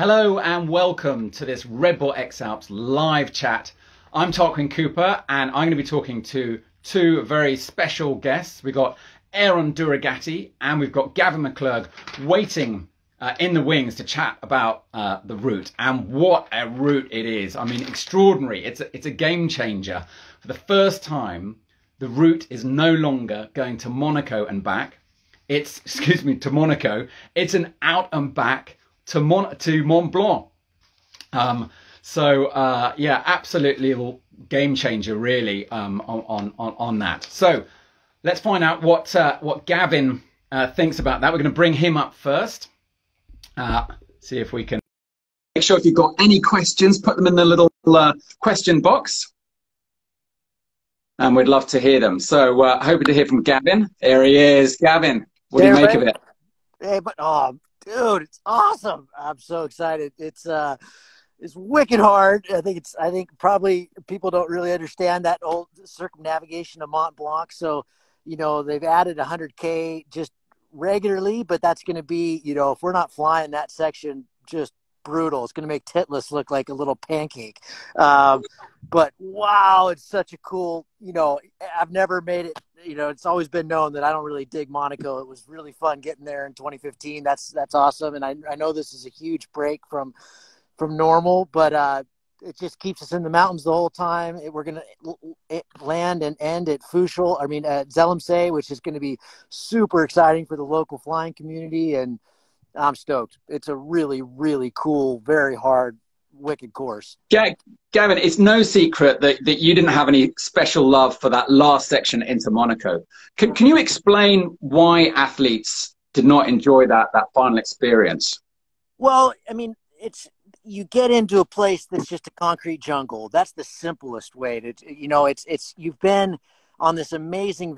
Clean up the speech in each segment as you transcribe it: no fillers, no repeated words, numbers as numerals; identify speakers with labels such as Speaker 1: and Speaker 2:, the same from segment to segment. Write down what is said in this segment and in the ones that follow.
Speaker 1: Hello and welcome to this Red Bull X-Alps live chat. I'm Tarquin Cooper and I'm going to be talking to two very special guests. We've got Aaron Durogati and we've got Gavin McClurg waiting in the wings to chat about the route, and what a route it is. I mean, extraordinary. It's a game changer. For the first time, the route is no longer going to Monaco and back. To Monaco. It's an out and back to Mont Blanc. Yeah, absolutely a game changer, really, on that. So let's find out what Gavin thinks about that. We're going to bring him up first. See if we can. Make sure if you've got any questions, put them in the little question box. And we'd love to hear them. So hoping to hear from Gavin. There he is. Gavin, what do you make of it?
Speaker 2: Hey, dude, it's awesome. I'm so excited. It's wicked hard. I think probably people don't really understand that old circumnavigation of Mont Blanc. So, they've added 100K just regularly, but that's going to be, if we're not flying that section, just brutal. It's going to make Titlis look like a little pancake. But wow, it's such a cool, I've never made it. It's always been known that I don't really dig Monaco. It was really fun getting there in 2015. That's awesome. And I know this is a huge break from normal, but it just keeps us in the mountains the whole time. We're going to land and end at Zellemzee, which is going to be super exciting for the local flying community. And I'm stoked. It's a really, really cool, very hard, wicked course.
Speaker 1: Gavin, it's no secret that you didn't have any special love for that last section into Monaco. Can you explain why athletes did not enjoy that final experience?
Speaker 2: Well, you get into a place that's just a concrete jungle. That's the simplest way to, you've been on this amazing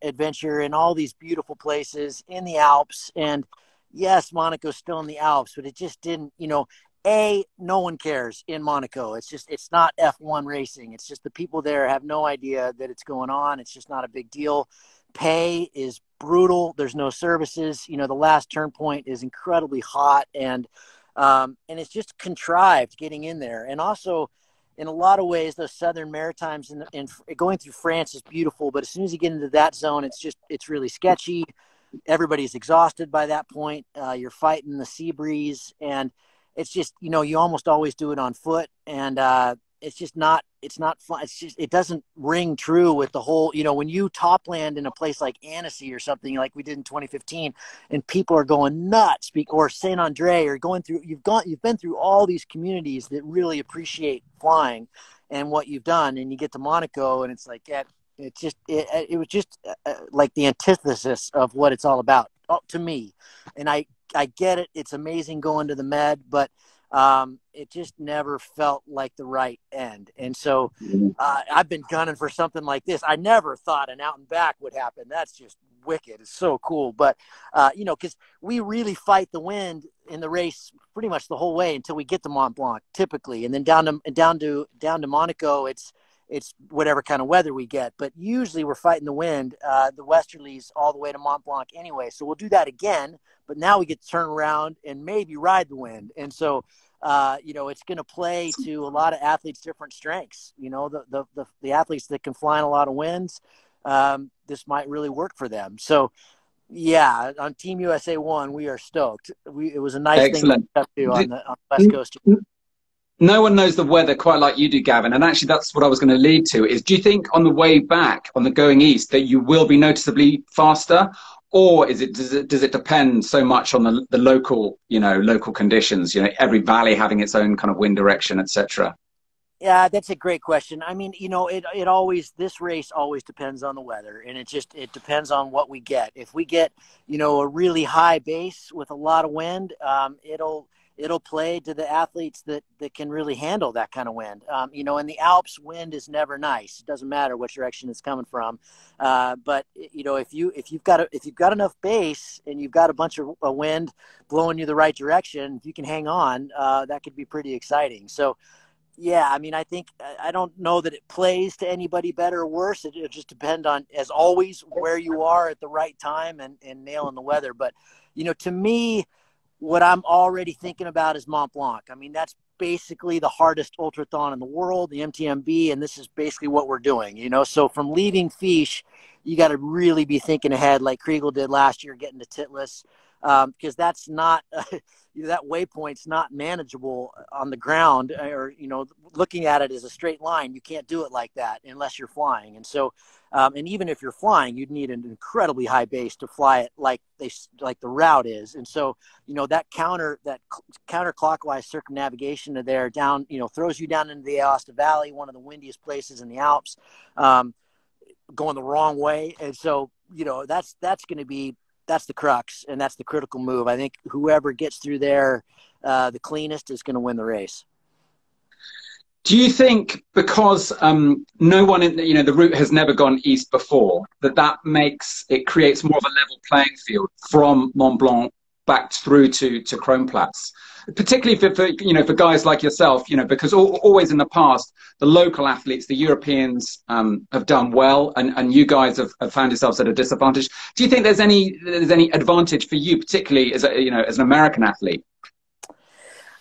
Speaker 2: adventure in all these beautiful places in the Alps. And yes, Monaco's still in the Alps, but it just didn't, no one cares in Monaco. It's not F1 racing. It's just the people there have no idea that it's going on. It's just not a big deal. Pay is brutal. There's no services. The last turn point is incredibly hot, and it's just contrived getting in there. And also, in a lot of ways, those Southern Maritimes and going through France is beautiful, but as soon as you get into that zone, it's really sketchy. Everybody's exhausted by that point. You're fighting the sea breeze, and it's just, you almost always do it on foot, and it's not fun. It doesn't ring true with the whole, when you top land in a place like Annecy or something like we did in 2015, and people are going nuts, or Saint Andre, or you've been through all these communities that really appreciate flying and what you've done, and you get to Monaco, and it's like, it was just like the antithesis of what it's all about to me. And I get it. It's amazing going to the Med, but it just never felt like the right end. And so I've been gunning for something like this. I never thought an out and back would happen. That's just wicked. It's so cool. But, because we really fight the wind in the race pretty much the whole way until we get to Mont Blanc typically. And then down to Monaco, it's whatever kind of weather we get, but usually we're fighting the wind, the westerlies all the way to Mont Blanc anyway. So we'll do that again, but now we get to turn around and maybe ride the wind. And so, it's going to play to a lot of athletes' different strengths. The athletes that can fly in a lot of winds, this might really work for them. So yeah, on Team USA 1, we are stoked. It was a nice
Speaker 1: Excellent
Speaker 2: thing to do on the West Coast.
Speaker 1: No one knows the weather quite like you do, Gavin. And actually, that's what I was going to lead to is, do you think on the way back, on the going east, that you will be noticeably faster? Or does it depend so much on the local, local conditions, every valley having its own kind of wind direction, etc.?
Speaker 2: Yeah, that's a great question. This race always depends on the weather, and it depends on what we get. If we get, a really high base with a lot of wind, it'll play to the athletes that can really handle that kind of wind. In the Alps, wind is never nice. It doesn't matter what direction it's coming from. But if you've got enough base and you've got a bunch of wind blowing you the right direction, if you can hang on, that could be pretty exciting. So, yeah, I don't know that it plays to anybody better or worse. It just depends on, as always, where you are at the right time and nailing the weather. But, to me, what I'm already thinking about is Mont Blanc. I mean, that's basically the hardest ultrathon in the world, the MTMB, and this is basically what we're doing, you know? So from leaving Fiche, you got to really be thinking ahead like Kriegel did last year, getting to Titlis, because that's not that waypoint's not manageable on the ground, or, you know, looking at it as a straight line. You can't do it like that unless you're flying. And so, and even if you're flying, you'd need an incredibly high base to fly it like the route is. And so, you know, that counterclockwise circumnavigation to there down, you know, throws you down into the Aosta Valley, one of the windiest places in the Alps, going the wrong way. And so, you know, that's the crux, and that's the critical move. I think whoever gets through there the cleanest is going to win the race.
Speaker 1: Do you think because no one in the route has never gone east before, that creates more of a level playing field from Mont Blanc back through to Kronplatz, particularly for guys like yourself, because always in the past the local athletes, the Europeans, have done well, and you guys have found yourselves at a disadvantage. Do you think there's any advantage for you, particularly as an American athlete?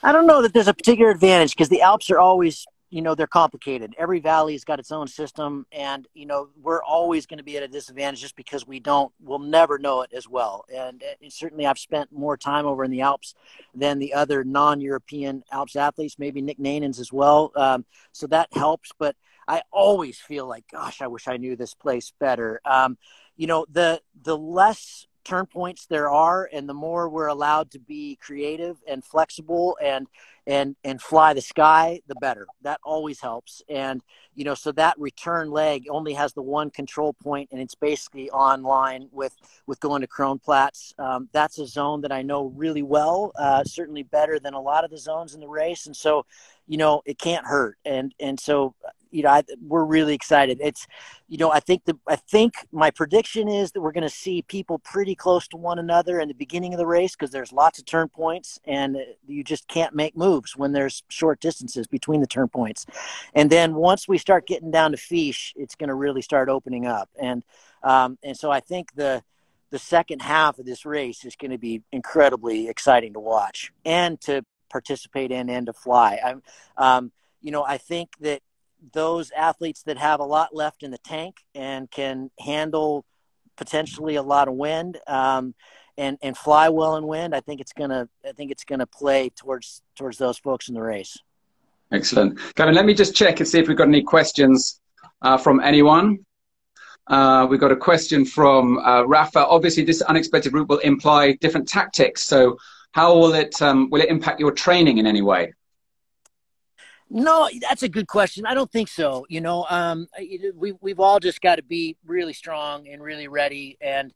Speaker 2: I don't know that there's a particular advantage, because the Alps are always, they're complicated. Every valley's got its own system, and, we're always going to be at a disadvantage just because we'll never know it as well. And certainly I've spent more time over in the Alps than the other non-European Alps athletes, maybe Nick Nanens as well. So that helps, but I always feel like, gosh, I wish I knew this place better. The less turn points there are, and the more we're allowed to be creative and flexible and fly the sky, the better. That always helps. And so that return leg only has the one control point, and it's basically online with going to Kronplatz. That's a zone that I know really well, certainly better than a lot of the zones in the race, and so it can't hurt. And so we're really excited. It's, I think my prediction is that we're going to see people pretty close to one another in the beginning of the race, because there's lots of turn points, and you just can't make moves when there's short distances between the turn points. And then once we start getting down to Fiche, it's going to really start opening up. And so I think the second half of this race is going to be incredibly exciting to watch and to participate in and to fly. I think that those athletes that have a lot left in the tank and can handle potentially a lot of wind, and fly well in wind, I think it's gonna play towards those folks in the race.
Speaker 1: Excellent. Gavin, let me just check and see if we've got any questions from anyone. We've got a question from Rafa. Obviously, this unexpected route will imply different tactics. So how will it impact your training in any way?
Speaker 2: No, that's a good question. I don't think so. We've all just got to be really strong and really ready. And,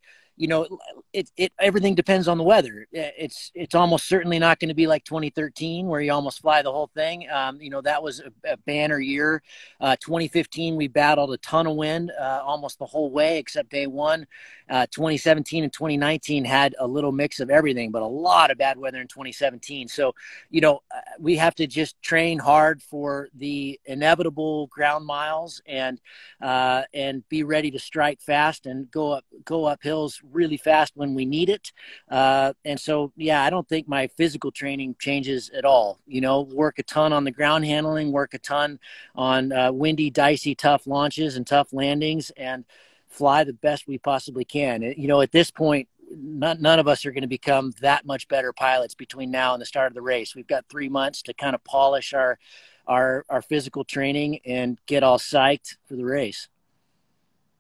Speaker 2: everything depends on the weather. It's almost certainly not going to be like 2013 where you almost fly the whole thing. That was a banner year. 2015, we battled a ton of wind almost the whole way except day one. 2017 and 2019 had a little mix of everything, but a lot of bad weather in 2017. So, we have to just train hard for the inevitable ground miles and be ready to strike fast and go up hills really fast when we need it. And so, yeah, I don't think my physical training changes at all. Work a ton on the ground handling, work a ton on windy, dicey, tough launches and tough landings, and fly the best we possibly can. At this point, none of us are going to become that much better pilots between now and the start of the race. We've got 3 months to kind of polish our physical training and get all psyched for the race.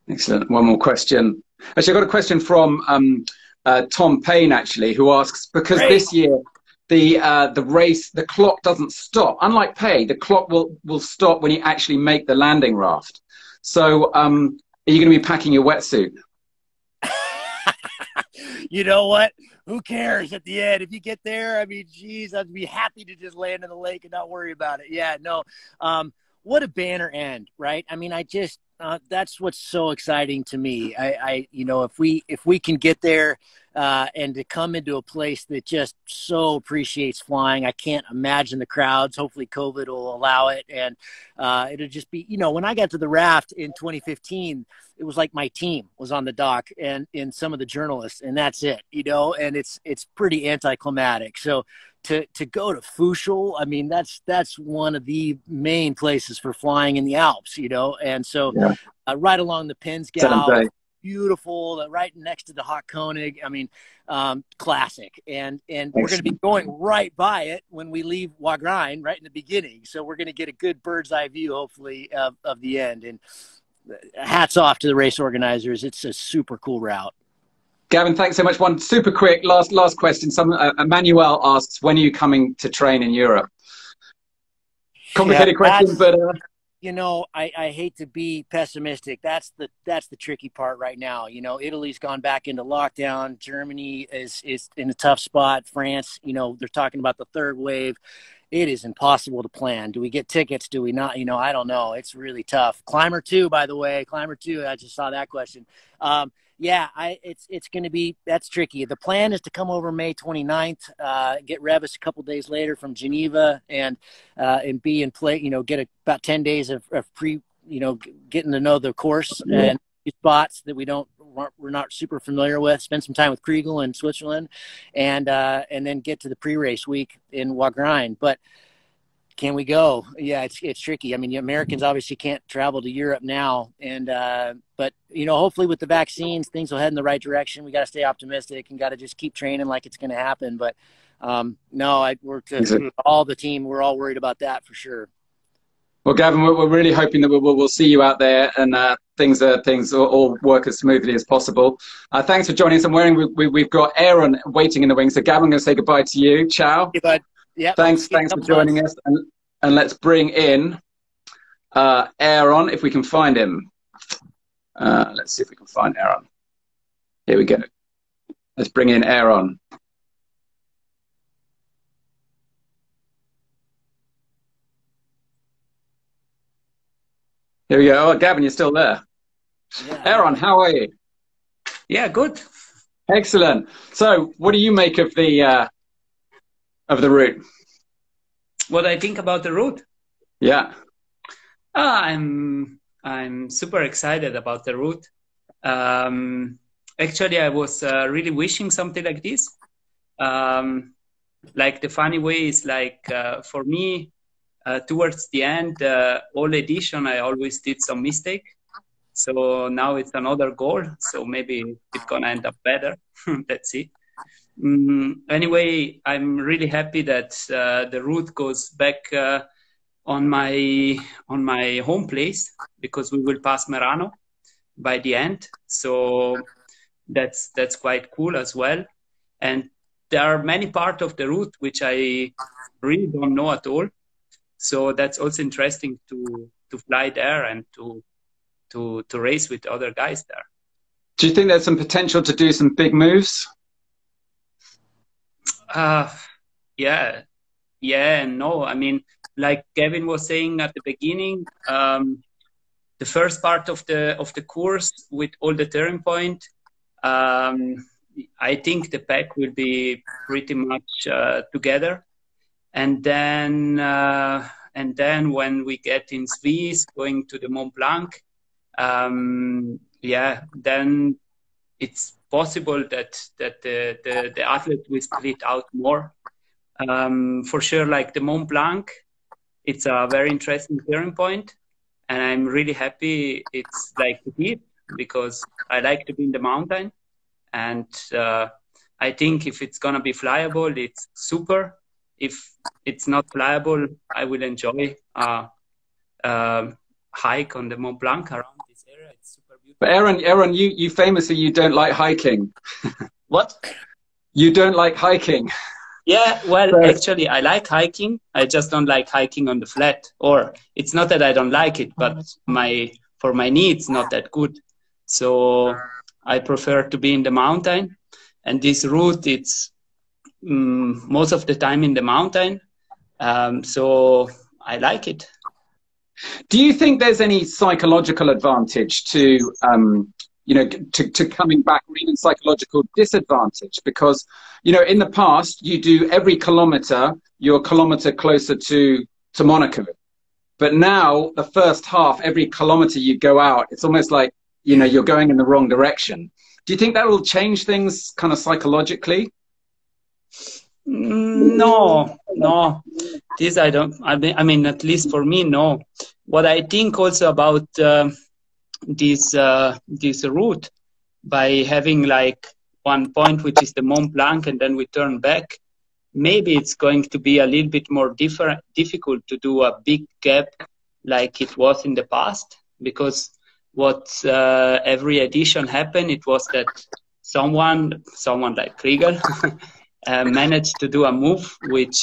Speaker 1: Excellent. One more question. Actually, I've got a question from Tom Payne, actually, who asks, because this year the race, the clock doesn't stop. Unlike Pay, the clock will stop when you actually make the landing raft. So are you going to be packing your wetsuit?
Speaker 2: You know what? Who cares at the end? If you get there, I mean, geez, I'd be happy to just land in the lake and not worry about it. Yeah, no. What a banner end, right? I mean, that's what's so exciting to me. If we can get there and to come into a place that just so appreciates flying. I can't imagine the crowds. Hopefully COVID will allow it. And it'll just be, when I got to the raft in 2015, it was like my team was on the dock and in some of the journalists, and that's it, and it's pretty anticlimactic. So to go to Fuchel, I mean, that's one of the main places for flying in the Alps, and so right along the Pinzgau, beautiful, right next to the Hochkönig. I mean, classic. And we're going to be going right by it when we leave Wagrain right in the beginning. So we're going to get a good bird's eye view, hopefully, of the end. And hats off to the race organizers. It's a super cool route.
Speaker 1: Gavin, thanks so much. One super quick last question. Emmanuel asks, when are you coming to train in Europe? Complicated question, but
Speaker 2: I hate to be pessimistic. That's the tricky part right now. Italy's gone back into lockdown. Germany is in a tough spot. France, they're talking about the third wave. It is impossible to plan. Do we get tickets? Do we not? I don't know. It's really tough. Climber 2, by the way. Climber 2, I just saw that question. It's going to be, that's tricky. The plan is to come over May 29th, get Revis a couple days later from Geneva and be in play, get about 10 days of pre, getting to know the course and spots that we're not super familiar with, spend some time with Kriegel in Switzerland and then get to the pre-race week in Wagrain. But can we go? Yeah, it's tricky. I mean, Americans obviously can't travel to Europe now, and but hopefully with the vaccines, things will head in the right direction. We got to stay optimistic and got to just keep training like it's going to happen. But all the team, we're all worried about that for sure.
Speaker 1: Well, Gavin, we're really hoping that we'll see you out there and things all work as smoothly as possible. Thanks for joining us. We've got Aaron waiting in the wings. So, Gavin, I'm going to say goodbye to you. Ciao.
Speaker 2: Hey, bud. Yep.
Speaker 1: Thanks for joining us. And let's bring in Aaron, if we can find him. Let's see if we can find Aaron. Here we go. Let's bring in Aaron. Here we go. Oh, Gavin, you're still there. Yeah. Aaron, how are you?
Speaker 3: Yeah, good.
Speaker 1: Excellent. So, what do you make of the route?
Speaker 3: What I think about the route?
Speaker 1: Yeah.
Speaker 3: I'm super excited about the route. Actually, I was really wishing something like this. Like the funny way is for me, towards the end, all edition, I always did some mistake. So now it's another goal. So maybe it's going to end up better. Let's see. Anyway, I'm really happy that the route goes back on my home place, because we will pass Merano by the end. So that's quite cool as well. And there are many parts of the route which I really don't know at all. So that's also interesting to fly there and to race with other guys there.
Speaker 1: Do you think there's some potential to do some big moves?
Speaker 3: Yeah and no. I mean, like Gavin was saying at the beginning, the first part of the course with all the turning point, I think the pack will be pretty much together, and then when we get in Swiss going to the Mont Blanc, then it's possible that the athlete will split out more. For sure, like the Mont Blanc, it's a very interesting turning point, and I'm really happy it's like it, because I like to be in the mountain, and I think if it's gonna be flyable, it's super. If it's not flyable, I will enjoy hike on the Mont Blanc around this area. It's super beautiful.
Speaker 1: But Aaron, you famously, you don't like hiking.
Speaker 3: What?
Speaker 1: You don't like hiking.
Speaker 3: Yeah, well, actually, I like hiking. I just don't like hiking on the flat. Or it's not that I don't like it, but for my knee, it's not that good. So I prefer to be in the mountain. And this route, it's most of the time in the mountain. So I like it.
Speaker 1: Do you think there's any psychological advantage to to coming back, or even psychological disadvantage? Because, in the past, you do every kilometer, you're a kilometer closer to Monaco. But now, the first half, every kilometer you go out, it's almost like, you're going in the wrong direction. Do you think that will change things kind of psychologically?
Speaker 3: No. This I don't. I mean, at least for me, no. What I think also about this route, by having like one point, which is the Mont Blanc, and then we turn back, maybe it's going to be a little bit more difficult to do a big gap like it was in the past, because what every edition happened, it was that someone like Kriegel managed to do a move which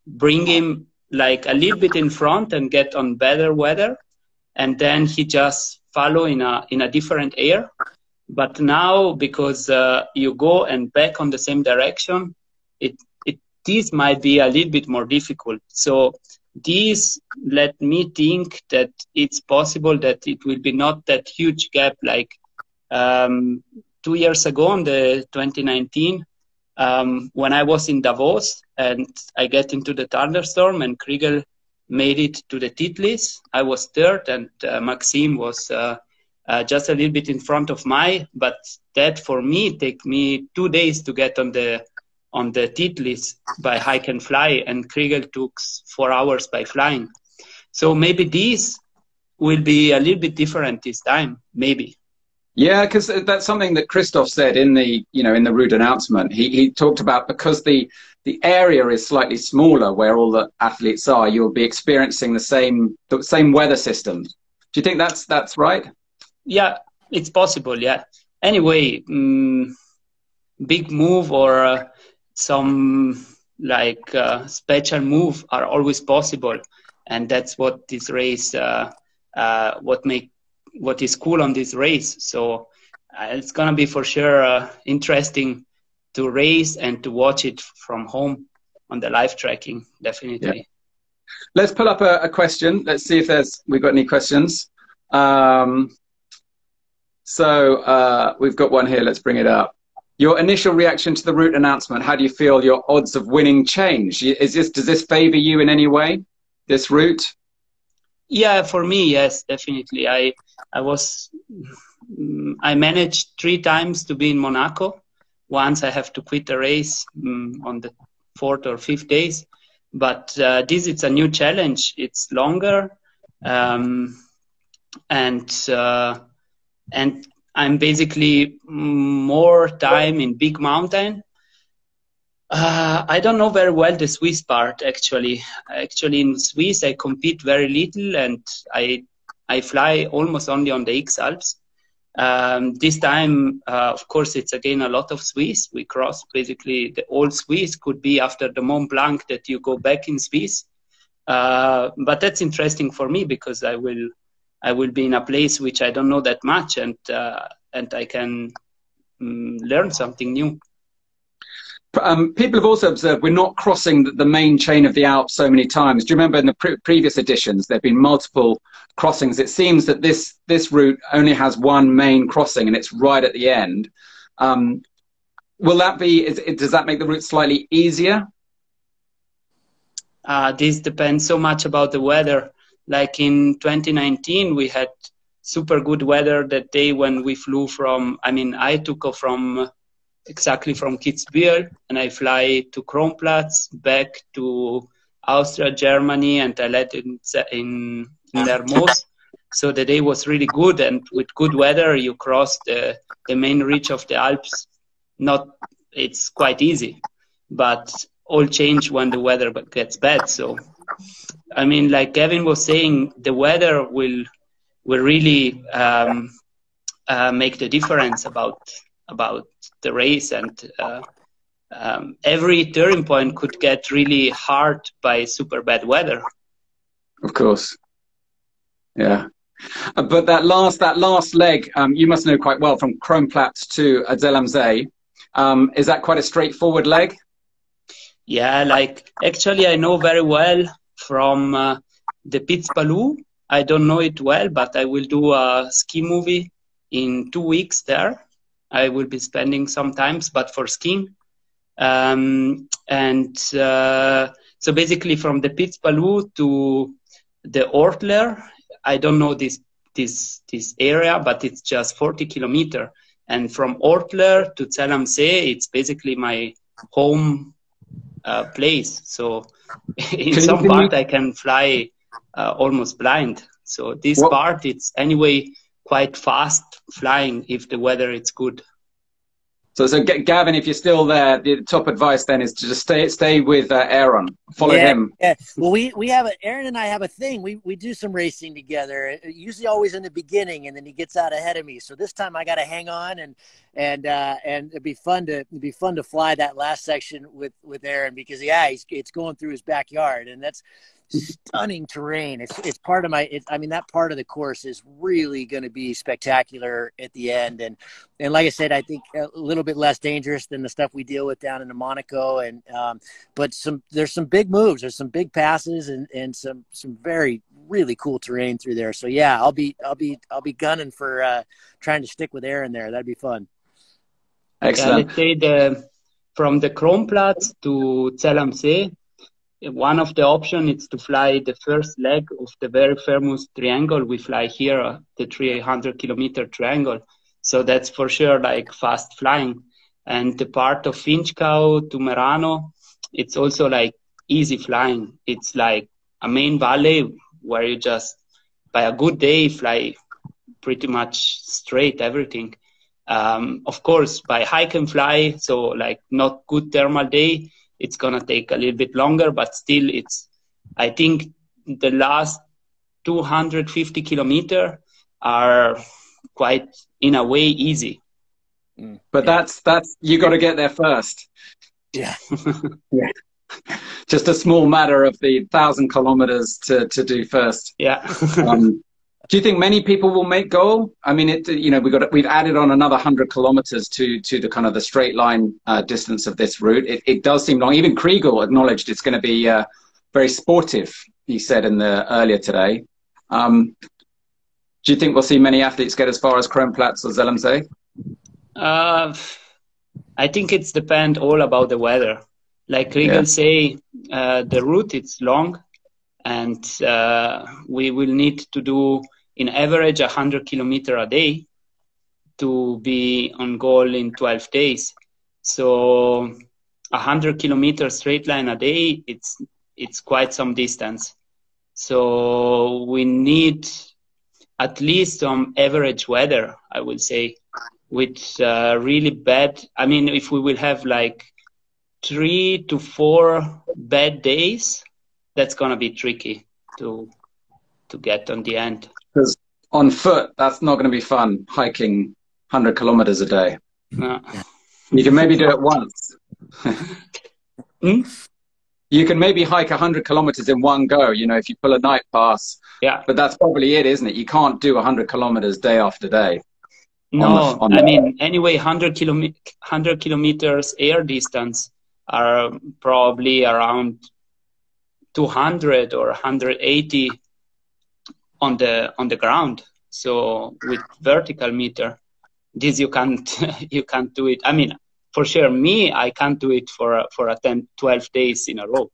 Speaker 3: bring him like a little bit in front and get on better weather, and then he just follow in a different air. But now, because you go and back on the same direction, this might be a little bit more difficult. So this let me think that it's possible that it will be not that huge gap like 2 years ago on the 2019, when I was in Davos and I get into the thunderstorm and Kriegel made it to the Titlis. I was third and Maxime was just a little bit in front of but that for me take me 2 days to get on the Titlis by hike and fly, and Kriegel took 4 hours by flying. So maybe this will be a little bit different this time, maybe.
Speaker 1: Yeah, because that's something that Christoph said in the route announcement. He talked about, because the area is slightly smaller where all the athletes are, you'll be experiencing the same weather systems. Do you think that's right?
Speaker 3: Yeah, it's possible. Yeah. Anyway, big move or some like special move are always possible, and that's what this race what is cool on this race. So it's gonna be for sure interesting to race and to watch it from home on the live tracking, definitely.
Speaker 1: Yeah. Let's pull up a question. Let's see if we've got any questions. So we've got one here. Let's bring it up. Your initial reaction to the route announcement, how do you feel your odds of winning change? Does this favor you in any way, this route?
Speaker 3: Yeah, for me, yes, definitely. I managed 3 times to be in Monaco. Once I have to quit the race on the 4th or 5th days. But this is a new challenge. It's longer, and I'm basically more time in big mountain. I don't know very well the Swiss part, actually. Actually, in Swiss, I compete very little, and I fly almost only on the X-Alps. This time, of course, it's again a lot of Swiss. We cross basically the old Swiss, could be after the Mont Blanc that you go back in Swiss. But that's interesting for me because I will be in a place which I don't know that much, and I can learn something new.
Speaker 1: People have also observed we're not crossing the main chain of the Alps so many times. Do you remember in the previous editions there have been multiple crossings? It seems that this route only has one main crossing, and it's right at the end. Will that be? Does that make the route slightly easier?
Speaker 3: This depends so much about the weather. Like in 2019, we had super good weather that day when we flew from. I mean, I took off exactly from Kitzbühel, and I fly to Kronplatz, back to Austria, Germany, and I landed in Lermoos. So the day was really good, and with good weather, you cross the main reach of the Alps. It's quite easy, but all change when the weather gets bad. So, I mean, like Gavin was saying, the weather will really make the difference about the race, and every turning point could get really hard by super bad weather.
Speaker 1: Of course, yeah. But that last leg, you must know quite well, from Kronplatz to Zell am See. Is that quite a straightforward leg?
Speaker 3: Yeah, like actually I know very well from the Piz Palu. I don't know it well, but I will do a ski movie in 2 weeks there. I will be spending some times, but for skiing. So basically from the Pitzpalu to the Ortler, I don't know this area, but it's just 40 kilometers. And from Ortler to Zell am See, it's basically my home place. So in some part I can fly almost blind. So this part, it's anyway quite fast flying if the weather is good.
Speaker 1: So Gavin, if you're still there, the top advice then is to just stay with Aaron. Follow him.
Speaker 2: Yeah. Well, we have Aaron and I have a thing. We do some racing together. Usually always in the beginning, and then he gets out ahead of me. So this time I got to hang on, and it'd be fun to fly that last section with Aaron, because it's going through his backyard, and that's stunning terrain. It's part of that part of the course is really going to be spectacular at the end, and like I said, I think a little bit less dangerous than the stuff we deal with down in Monaco, and but there's some big moves, there's some big passes, and some very really cool terrain through there. So yeah, I'll be gunning for trying to stick with Aaron there. That'd be fun.
Speaker 3: Excellent. Let's say from the Kronplatz to Zell am See, one of the options is to fly the first leg of the very famous triangle we fly here, the 300-kilometer triangle. So that's for sure like fast flying. And the part of Finchgau to Merano, it's also like easy flying. It's like a main valley where you just, by a good day, fly pretty much straight everything. Of course, by hike and fly, so like not good thermal day, it's going to take a little bit longer, but still I think the last 250 kilometers are quite, in a way, easy.
Speaker 1: But that's you got to get there first.
Speaker 2: Yeah.
Speaker 1: Yeah. Just a small matter of the 1,000 kilometers to do first.
Speaker 3: Yeah.
Speaker 1: Do you think many people will make goal? I mean, we've added on another 100 kilometers to the kind of the straight line distance of this route. It does seem long. Even Kriegel acknowledged it's going to be very sportive, he said earlier today. Do you think we'll see many athletes get as far as Kronplatz or Zell am See?
Speaker 3: I think it's depend all about the weather. Like Kriegel say, the route it's long, and we will need to do in average 100 kilometers a day to be on goal in 12 days. So 100 kilometers straight line a day, it's quite some distance. So we need at least some average weather, I would say, with really bad. I mean, if we will have like 3 to 4 bad days, that's going to be tricky to get on the end.
Speaker 1: Because on foot, that's not going to be fun, hiking 100 kilometers a day.
Speaker 3: No.
Speaker 1: You can maybe do it once. You can maybe hike 100 kilometers in one go, if you pull a night pass.
Speaker 3: Yeah.
Speaker 1: But that's probably it, isn't it? You can't do 100 kilometers day after day.
Speaker 3: No, I mean, anyway, 100 kilometers air distance are probably around 200 or 180 on the ground. So with vertical meter, this you can't do it. I mean, for sure, I can't do it for 12 days in a row.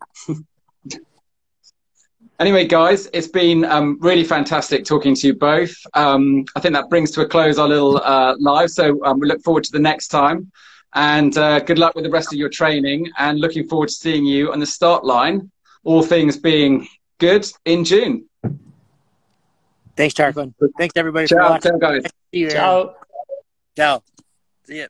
Speaker 1: Anyway, guys, it's been really fantastic talking to you both. I think that brings to a close our little live. So we look forward to the next time. And good luck with the rest of your training. And looking forward to seeing you on the start line, all things being good, in June.
Speaker 2: Thanks, Tarquin. Thanks, everybody,
Speaker 1: Ciao,
Speaker 2: for watching.
Speaker 1: guys.
Speaker 2: See you,
Speaker 3: Ciao.
Speaker 2: Ciao. See you.